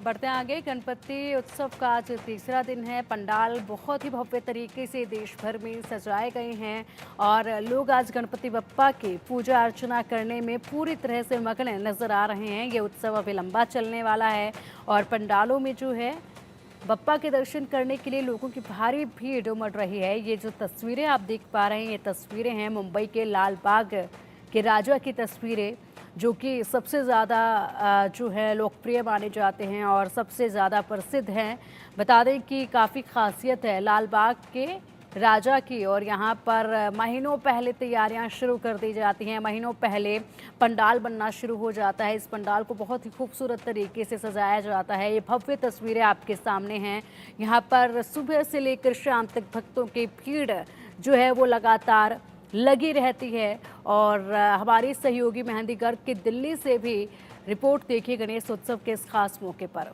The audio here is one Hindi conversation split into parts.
बढ़ते आगे, गणपति उत्सव का आज तीसरा दिन है। पंडाल बहुत ही भव्य तरीके से देश भर में सजाए गए हैं और लोग आज गणपति बप्पा की पूजा अर्चना करने में पूरी तरह से मगन नजर आ रहे हैं। ये उत्सव अभी लंबा चलने वाला है और पंडालों में जो है बप्पा के दर्शन करने के लिए लोगों की भारी भीड़ उमड़ रही है। ये जो तस्वीरें आप देख पा रहे हैं, ये तस्वीरें हैं मुंबई के लाल बाग के राजा की तस्वीरें, जो कि सबसे ज़्यादा जो है लोकप्रिय माने जाते हैं और सबसे ज़्यादा प्रसिद्ध हैं। बता दें कि काफ़ी खासियत है लाल बाग के राजा की और यहाँ पर महीनों पहले तैयारियां शुरू कर दी जाती हैं। महीनों पहले पंडाल बनना शुरू हो जाता है। इस पंडाल को बहुत ही खूबसूरत तरीके से सजाया जाता है। ये भव्य तस्वीरें आपके सामने हैं। यहाँ पर सुबह से लेकर शाम तक भक्तों की भीड़ जो है वो लगातार लगी रहती है। और हमारी सहयोगी मेहंदी गर्ग की दिल्ली से भी रिपोर्ट देखिए गणेश उत्सव के इस खास मौके पर।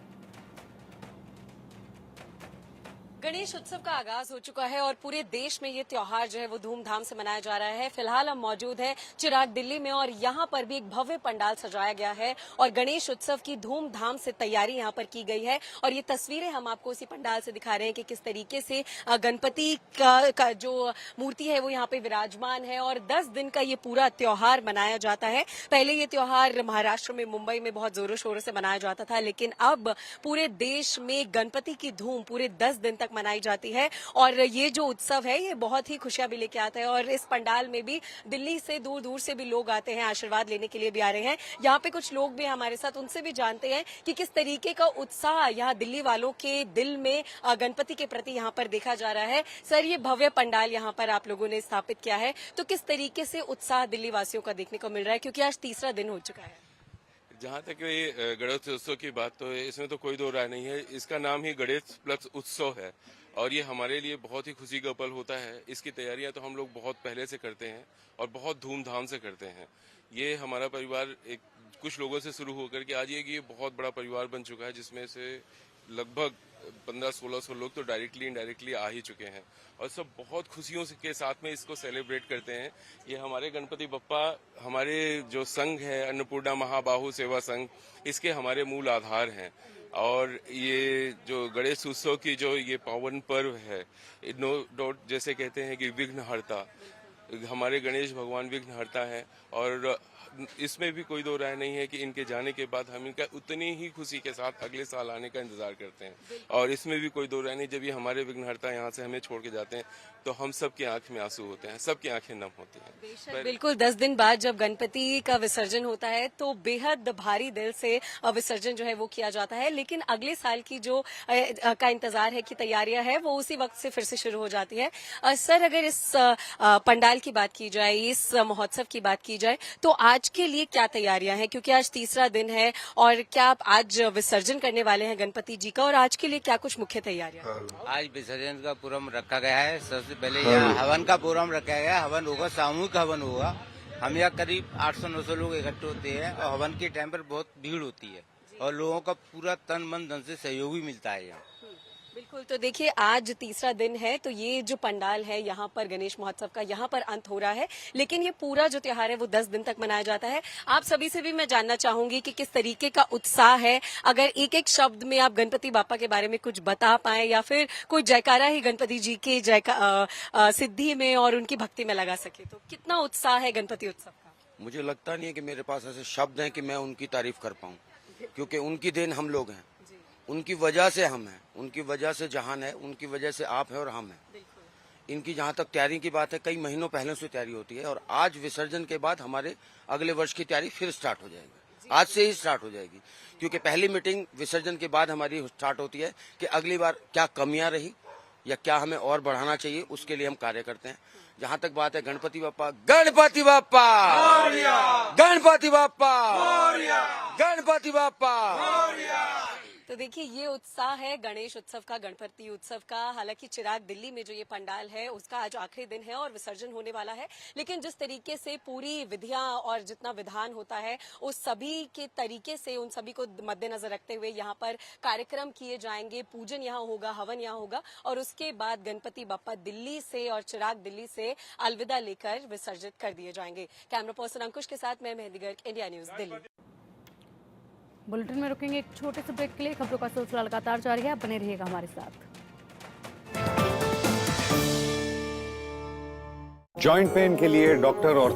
गणेश उत्सव का आगाज हो चुका है और पूरे देश में ये त्योहार जो है वो धूमधाम से मनाया जा रहा है। फिलहाल हम मौजूद हैं चिराग दिल्ली में और यहाँ पर भी एक भव्य पंडाल सजाया गया है और गणेश उत्सव की धूमधाम से तैयारी यहाँ पर की गई है। और ये तस्वीरें हम आपको उसी पंडाल से दिखा रहे हैं कि किस तरीके से गणपति का जो मूर्ति है वो यहाँ पे विराजमान है और 10 दिन का ये पूरा त्योहार मनाया जाता है। पहले ये त्योहार महाराष्ट्र में मुंबई में बहुत जोरों शोरों से मनाया जाता था, लेकिन अब पूरे देश में गणपति की धूम पूरे 10 दिन तक मनाई जाती है। और ये जो उत्सव है ये बहुत ही खुशियां भी लेके आता है और इस पंडाल में भी दिल्ली से दूर दूर से भी लोग आते हैं, आशीर्वाद लेने के लिए भी आ रहे हैं। यहाँ पे कुछ लोग भी हमारे साथ, उनसे भी जानते हैं कि किस तरीके का उत्साह यहाँ दिल्ली वालों के दिल में गणपति के प्रति यहाँ पर देखा जा रहा है। सर, ये भव्य पंडाल यहाँ पर आप लोगों ने स्थापित किया है, तो किस तरीके से उत्साह दिल्ली वासियों का देखने को मिल रहा है, क्योंकि आज तीसरा दिन हो चुका है? जहाँ तक ये गणेश उत्सव की बात तो है, इसमें तो कोई दो राय नहीं है। इसका नाम ही गणेश प्लस उत्सव है और ये हमारे लिए बहुत ही खुशी का पल होता है। इसकी तैयारियां तो हम लोग बहुत पहले से करते हैं और बहुत धूमधाम से करते हैं। ये हमारा परिवार एक कुछ लोगों से शुरू होकर के आज ये बहुत बड़ा परिवार बन चुका है, जिसमें से लगभग 1500-1600 लोग तो डायरेक्टली इनडायरेक्टली आ ही चुके हैं और सब बहुत खुशियों के साथ में इसको सेलिब्रेट करते हैं। ये हमारे गणपति बप्पा, हमारे जो संघ है अन्नपूर्णा महाबाहु सेवा संघ, इसके हमारे मूल आधार हैं। और ये जो गणेश उत्सव की जो ये पावन पर्व है, नो डाउट जैसे कहते हैं कि विघ्नहर्ता, हमारे गणेश भगवान विघ्नहर्ता है और इसमें भी कोई दो राय नहीं है कि इनके जाने के बाद हम इनका उतनी ही खुशी के साथ अगले साल आने का इंतजार करते हैं। और इसमें भी कोई दो राय नहीं, जब ये हमारे विघ्नहर्ता यहाँ से हमें छोड़ के जाते हैं तो हम सबकी आंख में आंसू होते हैं, सबकी आंखें नम होती हैं। बिल्कुल, 10 दिन बाद जब गणपति का विसर्जन होता है तो बेहद भारी दिल से विसर्जन जो है वो किया जाता है, लेकिन अगले साल की जो का इंतजार है, की तैयारियां है, वो उसी वक्त से फिर से शुरू हो जाती है। सर, अगर इस पंडाल की बात की जाए, इस महोत्सव की बात की जाए, तो आज के लिए क्या तैयारियां हैं, क्योंकि आज तीसरा दिन है और क्या आप आज विसर्जन करने वाले हैं गणपति जी का, और आज के लिए क्या कुछ मुख्य तैयारियां? आज विसर्जन का प्रोग्राम रखा गया है। सबसे पहले यहाँ हवन का प्रोग्राम रखा गया है। हवन होगा, सामूहिक हवन होगा। हम यहाँ करीब 800-900 लोग इकट्ठे होते हैं और हवन के टाइम पर बहुत भीड़ होती है और लोगों का पूरा तन मन धन से सहयोग भी मिलता है यहाँ। बिल्कुल, तो देखिए आज तीसरा दिन है, तो ये जो पंडाल है यहाँ पर गणेश महोत्सव का, यहाँ पर अंत हो रहा है, लेकिन ये पूरा जो त्योहार है वो 10 दिन तक मनाया जाता है। आप सभी से भी मैं जानना चाहूंगी कि किस तरीके का उत्साह है। अगर एक एक शब्द में आप गणपति बापा के बारे में कुछ बता पाए या फिर कोई जयकारा ही गणपति जी के सिद्धि में और उनकी भक्ति में लगा सके, तो कितना उत्साह है गणपति उत्सव का? मुझे लगता नहीं है कि मेरे पास ऐसे शब्द हैं कि मैं उनकी तारीफ कर पाऊं, क्योंकि उनकी देन हम लोग हैं, उनकी वजह से हम हैं, उनकी वजह से जहान है, उनकी वजह से आप है और हम हैं। इनकी जहाँ तक तैयारी की बात है, कई महीनों पहले से तैयारी होती है और आज विसर्जन के बाद हमारे अगले वर्ष की तैयारी फिर स्टार्ट हो जाएगी। आज से ही स्टार्ट हो जाएगी, क्योंकि पहली मीटिंग विसर्जन के बाद हमारी स्टार्ट होती है कि अगली बार क्या कमियां रही या क्या हमें और बढ़ाना चाहिए, उसके लिए हम कार्य करते हैं। जहाँ तक बात है गणपति बाप्पा, गणपति बाप्पा, गणपति बाप्पा, गणपति बाप्पा। तो देखिए ये उत्साह है गणेश उत्सव का, गणपति उत्सव का। हालांकि चिराग दिल्ली में जो ये पंडाल है उसका आज आखिरी दिन है और विसर्जन होने वाला है, लेकिन जिस तरीके से पूरी विधियां और जितना विधान होता है उस सभी के तरीके से, उन सभी को मद्देनजर रखते हुए यहाँ पर कार्यक्रम किए जाएंगे। पूजन यहाँ होगा, हवन यहाँ होगा और उसके बाद गणपति बप्पा दिल्ली से और चिराग दिल्ली से अलविदा लेकर विसर्जित कर दिए जाएंगे। कैमरा पर्सन अंकुश के साथ मैं mehndi Garg, India news Delhi. Bulletin में रुकेंगे एक छोटे से ब्रेक के लिए। खबरों का सिलसिला लगातार जारी है, आप बने रहिएगा हमारे साथ। जॉइंट पेन के लिए डॉक्टर और